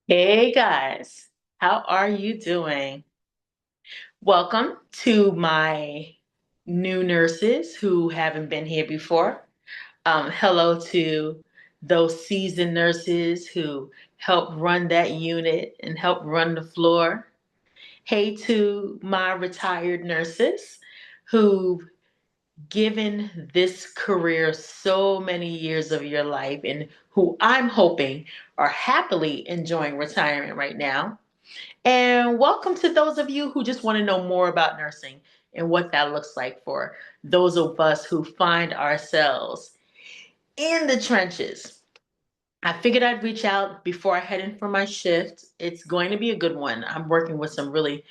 Hey guys, how are you doing? Welcome to my new nurses who haven't been here before. Hello to those seasoned nurses who help run that unit and help run the floor. Hey to my retired nurses who've given this career so many years of your life and who I'm hoping are happily enjoying retirement right now. And welcome to those of you who just want to know more about nursing and what that looks like for those of us who find ourselves in the trenches. I figured I'd reach out before I head in for my shift. It's going to be a good one. I'm working with some really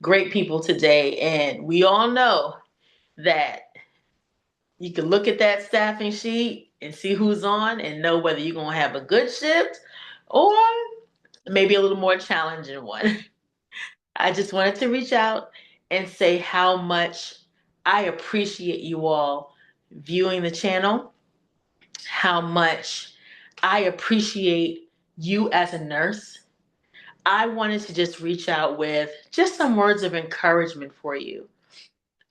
great people today, and we all know that you can look at that staffing sheet and see who's on and know whether you're going to have a good shift or maybe a little more challenging one. I just wanted to reach out and say how much I appreciate you all viewing the channel, how much I appreciate you as a nurse. I wanted to just reach out with just some words of encouragement for you.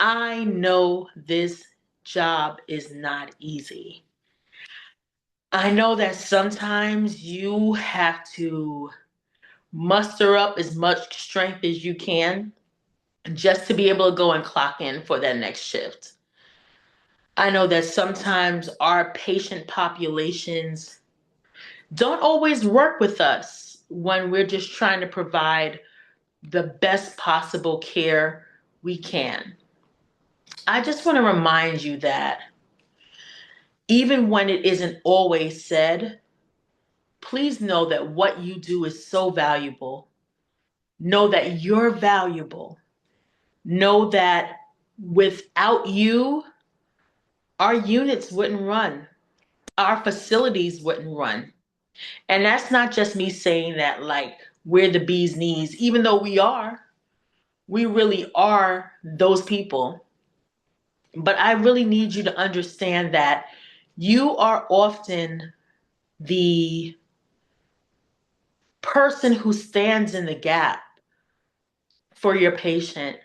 I know this job is not easy. I know that sometimes you have to muster up as much strength as you can just to be able to go and clock in for that next shift. I know that sometimes our patient populations don't always work with us when we're just trying to provide the best possible care we can. I just want to remind you that even when it isn't always said, please know that what you do is so valuable. Know that you're valuable. Know that without you, our units wouldn't run, our facilities wouldn't run. And that's not just me saying that like we're the bee's knees, even though we really are those people. But I really need you to understand that you are often the person who stands in the gap for your patient.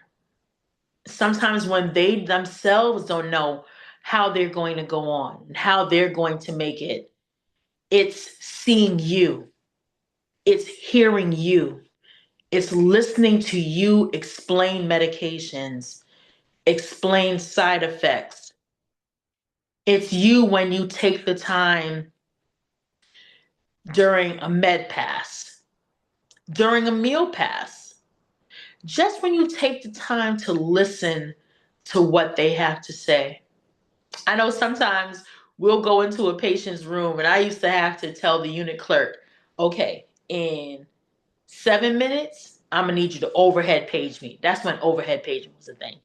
Sometimes when they themselves don't know how they're going to go on, how they're going to make it, it's seeing you, it's hearing you, it's listening to you explain medications, explain side effects. It's you when you take the time during a med pass, during a meal pass, just when you take the time to listen to what they have to say. I know sometimes we'll go into a patient's room, and I used to have to tell the unit clerk, okay, in 7 minutes, I'm gonna need you to overhead page me. That's when overhead paging was a thing.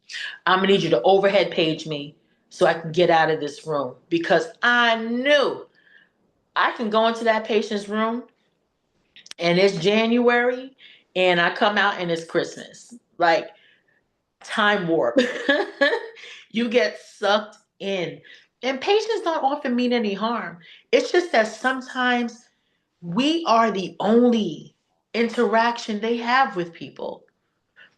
I'm gonna need you to overhead page me so I can get out of this room because I knew I can go into that patient's room and it's January and I come out and it's Christmas. Like time warp. You get sucked in. And patients don't often mean any harm. It's just that sometimes we are the only interaction they have with people.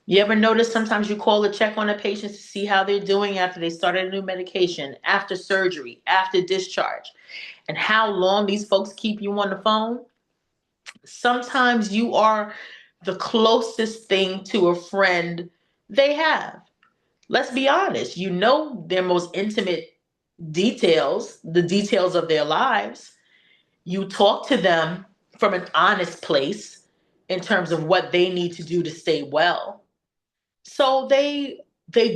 You ever notice sometimes you call to check on a patient to see how they're doing after they started a new medication, after surgery, after discharge, and how long these folks keep you on the phone? Sometimes you are the closest thing to a friend they have. Let's be honest, you know their most intimate details, the details of their lives. You talk to them from an honest place in terms of what they need to do to stay well. So they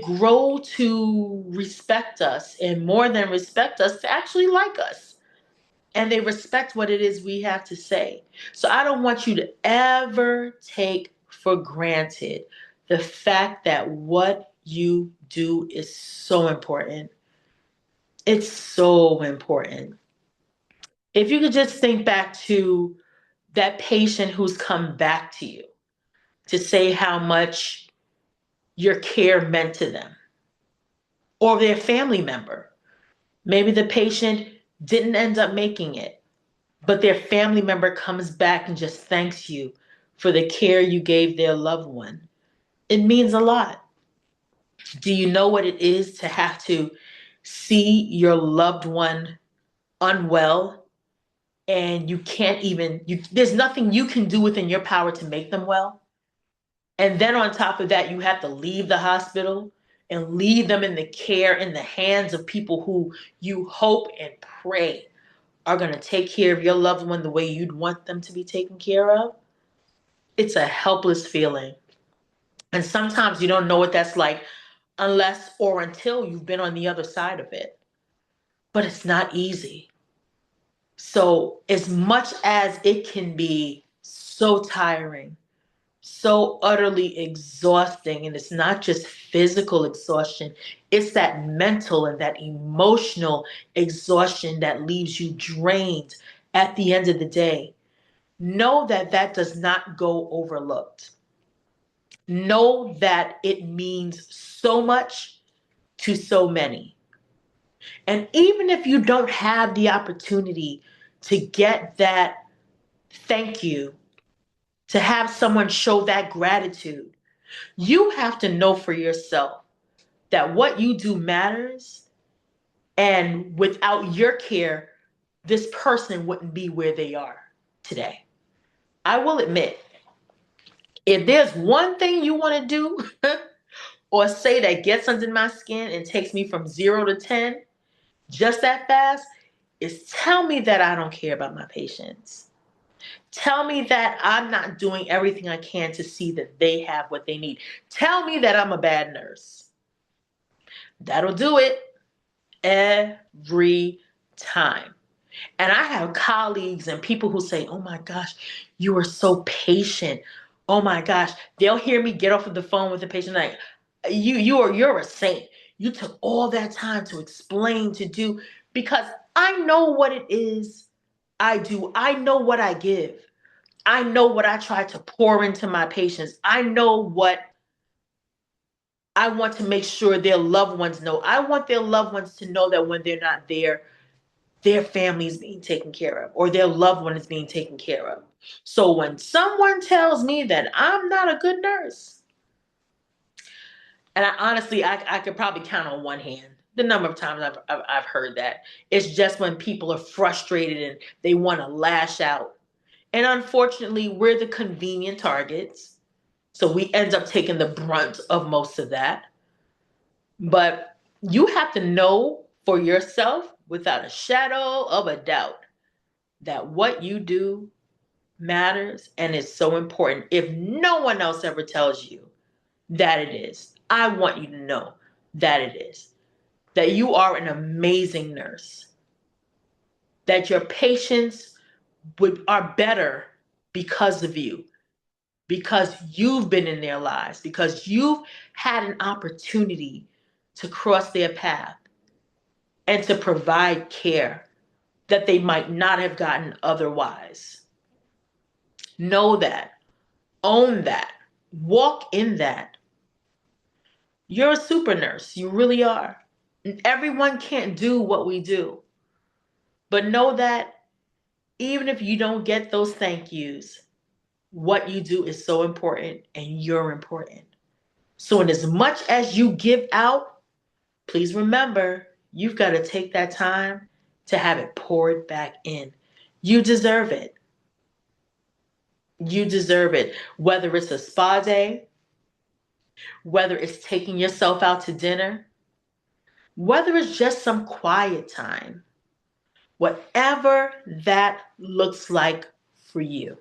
grow to respect us and more than respect us to actually like us. And they respect what it is we have to say. So I don't want you to ever take for granted the fact that what you do is so important. It's so important. If you could just think back to that patient who's come back to you to say how much your care meant to them, or their family member. Maybe the patient didn't end up making it. but their family member comes back and just thanks you for the care you gave their loved one. It means a lot. Do you know what it is to have to see your loved one unwell and you can't even there's nothing you can do within your power to make them well? And then on top of that, you have to leave the hospital and leave them in the care in the hands of people who you hope and pray are going to take care of your loved one the way you'd want them to be taken care of. It's a helpless feeling. And sometimes you don't know what that's like unless or until you've been on the other side of it. But it's not easy. So, as much as it can be so tiring, so utterly exhausting, and it's not just physical exhaustion, it's that mental and that emotional exhaustion that leaves you drained at the end of the day. Know that that does not go overlooked. Know that it means so much to so many. And even if you don't have the opportunity to get that thank you, to have someone show that gratitude, you have to know for yourself that what you do matters. And without your care, this person wouldn't be where they are today. I will admit, if there's one thing you want to do or say that gets under my skin and takes me from 0 to 10 just that fast, is tell me that I don't care about my patients. Tell me that I'm not doing everything I can to see that they have what they need. Tell me that I'm a bad nurse. That'll do it every time. And I have colleagues and people who say, "Oh my gosh, you are so patient. Oh my gosh." They'll hear me get off of the phone with the patient like, you're a saint. You took all that time to explain, to do, because I know what it is I do. I know what I give. I know what I try to pour into my patients. I know what I want to make sure their loved ones know. I want their loved ones to know that when they're not there, their family is being taken care of or their loved one is being taken care of. So when someone tells me that I'm not a good nurse, and I could probably count on one hand the number of times I've heard that. It's just when people are frustrated and they want to lash out. And unfortunately, we're the convenient targets. So we end up taking the brunt of most of that. But you have to know for yourself without a shadow of a doubt that what you do matters and is so important. If no one else ever tells you that it is, I want you to know that it is. That you are an amazing nurse. That your patients are better because of you, because you've been in their lives, because you've had an opportunity to cross their path and to provide care that they might not have gotten otherwise. Know that. Own that. Walk in that. You're a super nurse. You really are. Everyone can't do what we do. But know that even if you don't get those thank yous, what you do is so important and you're important. So, in as much as you give out, please remember you've got to take that time to have it poured back in. You deserve it. You deserve it. Whether it's a spa day, whether it's taking yourself out to dinner, whether it's just some quiet time, whatever that looks like for you,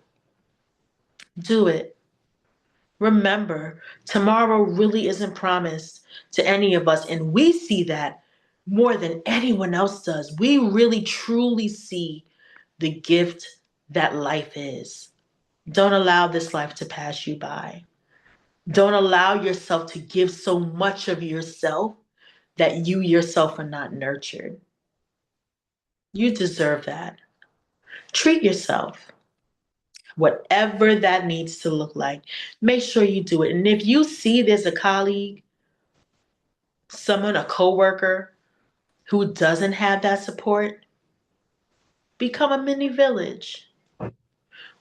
do it. Remember, tomorrow really isn't promised to any of us, and we see that more than anyone else does. We really truly see the gift that life is. Don't allow this life to pass you by. Don't allow yourself to give so much of yourself that you yourself are not nurtured. You deserve that. Treat yourself, whatever that needs to look like. Make sure you do it. And if you see there's a colleague, someone, a coworker who doesn't have that support, Become a mini village.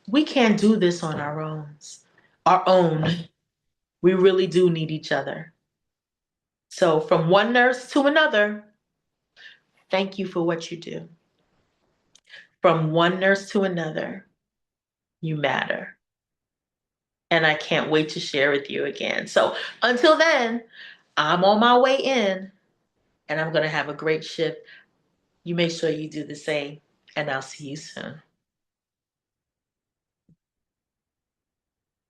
We can't do this on our own. Our own. We really do need each other. So, from one nurse to another, thank you for what you do. From one nurse to another, you matter. And I can't wait to share with you again. So, until then, I'm on my way in and I'm going to have a great shift. You make sure you do the same, and I'll see you soon.